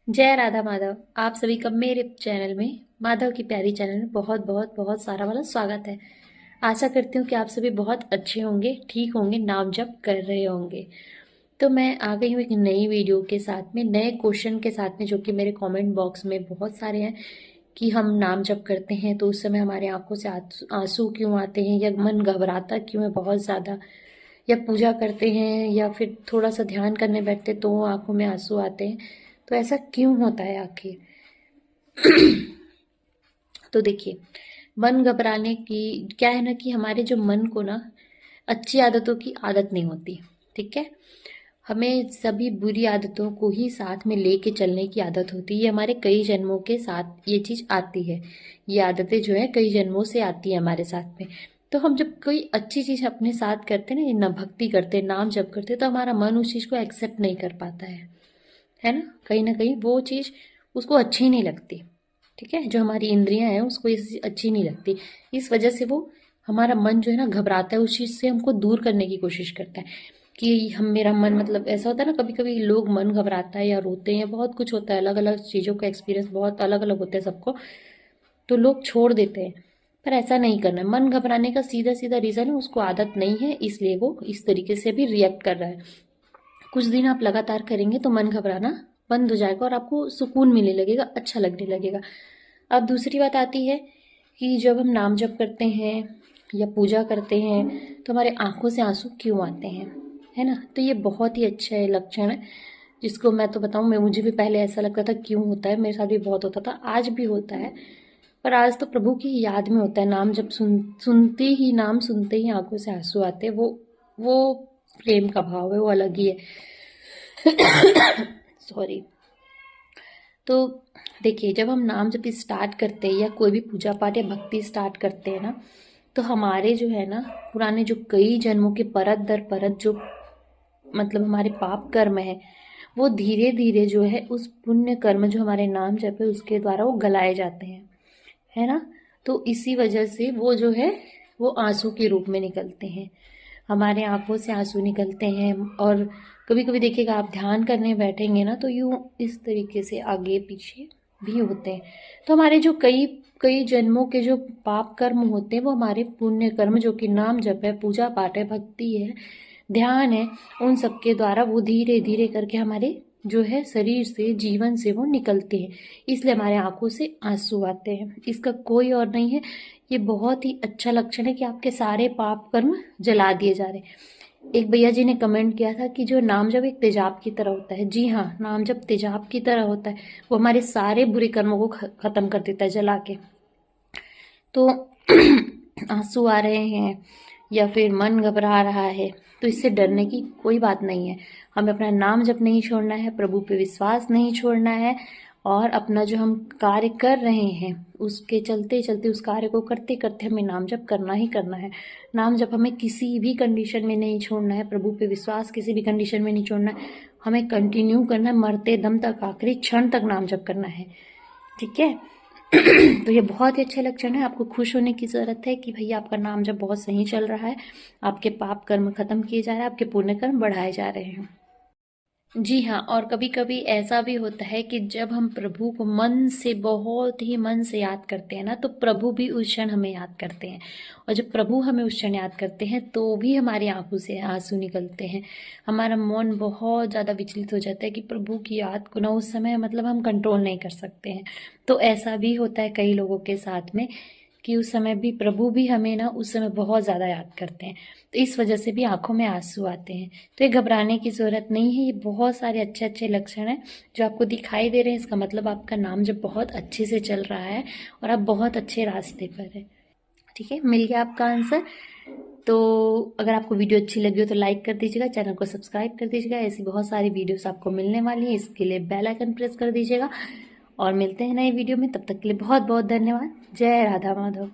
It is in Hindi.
जय राधा माधव। आप सभी का मेरे चैनल में, माधव की प्यारी चैनल में बहुत बहुत बहुत सारा वाला स्वागत है। आशा करती हूँ कि आप सभी बहुत अच्छे होंगे, ठीक होंगे, नाम जप कर रहे होंगे। तो मैं आ गई हूँ एक नई वीडियो के साथ में, नए क्वेश्चन के साथ में, जो कि मेरे कमेंट बॉक्स में बहुत सारे हैं कि हम नाम जप करते हैं तो उस समय हमारे आंखों से आंसू क्यों आते हैं, या मन घबराता क्यों है बहुत ज़्यादा, या पूजा करते हैं या फिर थोड़ा सा ध्यान करने बैठते तो आंखों में आंसू आते हैं। तो ऐसा क्यों होता है आखिर? तो देखिए, मन घबराने की क्या है ना कि हमारे जो मन को ना अच्छी आदतों की आदत नहीं होती। ठीक है, हमें सभी बुरी आदतों को ही साथ में लेके चलने की आदत होती है। ये हमारे कई जन्मों के साथ ये चीज आती है। ये आदतें जो है कई जन्मों से आती है हमारे साथ में। तो हम जब कोई अच्छी चीज अपने साथ करते हैं ना भक्ति करते हैं, नाम जप करते हैं, तो हमारा मन उस चीज को एक्सेप्ट नहीं कर पाता है ना कहीं वो चीज उसको अच्छी नहीं लगती। ठीक है, जो हमारी इंद्रियां हैं उसको ये चीज़ अच्छी नहीं लगती। इस वजह से वो हमारा मन जो है ना घबराता है, उस चीज़ से हमको दूर करने की कोशिश करता है कि हम मेरा मन मतलब ऐसा होता है ना, कभी कभी लोग मन घबराता है या रोते हैं, बहुत कुछ होता है, अलग अलग चीज़ों का एक्सपीरियंस बहुत अलग अलग होता है सबको। तो लोग छोड़ देते हैं, पर ऐसा नहीं करना है। मन घबराने का सीधा सीधा रीज़न है उसको आदत नहीं है, इसलिए वो इस तरीके से भी रिएक्ट कर रहा है। कुछ दिन आप लगातार करेंगे तो मन घबराना बंद हो जाएगा और आपको सुकून मिलने लगेगा, अच्छा लगने लगेगा। अब दूसरी बात आती है कि जब हम नाम जप करते हैं या पूजा करते हैं तो हमारे आंखों से आंसू क्यों आते हैं, है ना? तो ये बहुत ही अच्छा है लक्षण है, जिसको मैं तो बताऊं, मैं मुझे भी पहले ऐसा लगता था क्यों होता है, मेरे साथ भी बहुत होता था, आज भी होता है। पर आज तो प्रभु की याद में होता है। नाम जब सुनते ही, नाम सुनते ही आंखों से आंसू आते हैं। वो प्रेम का भाव है, वो अलग ही है। सॉरी। तो देखिए, जब हम नाम जब स्टार्ट करते हैं या कोई भी पूजा पाठ या भक्ति स्टार्ट करते हैं ना, तो हमारे जो है ना पुराने जो कई जन्मों के परत दर परत जो मतलब हमारे पाप कर्म है, वो धीरे धीरे जो है उस पुण्य कर्म जो हमारे नाम जप है उसके द्वारा वो गलाए जाते हैं, है ना? तो इसी वजह से वो जो है वो आंसू के रूप में निकलते हैं, हमारे आंखों से आंसू निकलते हैं। और कभी कभी देखिएगा, आप ध्यान करने बैठेंगे ना तो यूं इस तरीके से आगे पीछे भी होते हैं। तो हमारे जो कई कई जन्मों के जो पाप कर्म होते हैं वो हमारे पुण्य कर्म, जो कि नाम जप है, पूजा पाठ है, भक्ति है, ध्यान है, उन सब के द्वारा वो धीरे धीरे करके हमारे जो है शरीर से, जीवन से वो निकलते हैं। इसलिए हमारे आंखों से आंसू आते हैं, इसका कोई और नहीं है। ये बहुत ही अच्छा लक्षण है कि आपके सारे पाप कर्म जला दिए जा रहे हैं। एक भैया जी ने कमेंट किया था कि जो नाम जब एक तेजाब की तरह होता है, जी हाँ, नाम जब तेजाब की तरह होता है, वो हमारे सारे बुरे कर्मों को खत्म कर देता है जला के। तो आंसू आ रहे हैं या फिर मन घबरा रहा है, तो इससे डरने की कोई बात नहीं है। हमें अपना नाम जप नहीं छोड़ना है, प्रभु पे विश्वास नहीं छोड़ना है, और अपना जो हम कार्य कर रहे हैं उसके चलते चलते, उस कार्य को करते करते हमें नाम जप करना ही करना है। नाम जप हमें किसी भी कंडीशन में नहीं छोड़ना है, प्रभु पे विश्वास किसी भी कंडीशन में नहीं छोड़ना है, हमें कंटिन्यू करना है, मरते दम तक, आखिरी क्षण तक नाम जप करना है। ठीक है। तो ये बहुत ही अच्छे लक्षण है। आपको खुश होने की ज़रूरत है कि भैया आपका नाम जब बहुत सही चल रहा है, आपके पाप कर्म खत्म किए जा रहे हैं, आपके पुण्य कर्म बढ़ाए जा रहे हैं। जी हाँ, और कभी कभी ऐसा भी होता है कि जब हम प्रभु को मन से, बहुत ही मन से याद करते हैं ना, तो प्रभु भी उस क्षण हमें याद करते हैं। और जब प्रभु हमें उस क्षण याद करते हैं तो भी हमारी आंखों से आंसू निकलते हैं। हमारा मन बहुत ज़्यादा विचलित हो जाता है कि प्रभु की याद को ना उस समय मतलब हम कंट्रोल नहीं कर सकते हैं। तो ऐसा भी होता है कई लोगों के साथ में कि उस समय भी प्रभु भी हमें ना उस समय बहुत ज़्यादा याद करते हैं, तो इस वजह से भी आंखों में आंसू आते हैं। तो ये घबराने की ज़रूरत नहीं है, ये बहुत सारे अच्छे अच्छे लक्षण हैं जो आपको दिखाई दे रहे हैं। इसका मतलब आपका नाम जब बहुत अच्छे से चल रहा है और आप बहुत अच्छे रास्ते पर है। ठीक है, मिल गया आपका आंसर। तो अगर आपको वीडियो अच्छी लगी हो तो लाइक कर दीजिएगा, चैनल को सब्सक्राइब कर दीजिएगा। ऐसी बहुत सारी वीडियोस आपको मिलने वाली है, इसके लिए बेल आइकन प्रेस कर दीजिएगा। और मिलते हैं नए वीडियो में, तब तक के लिए बहुत बहुत धन्यवाद। जय राधा माधव।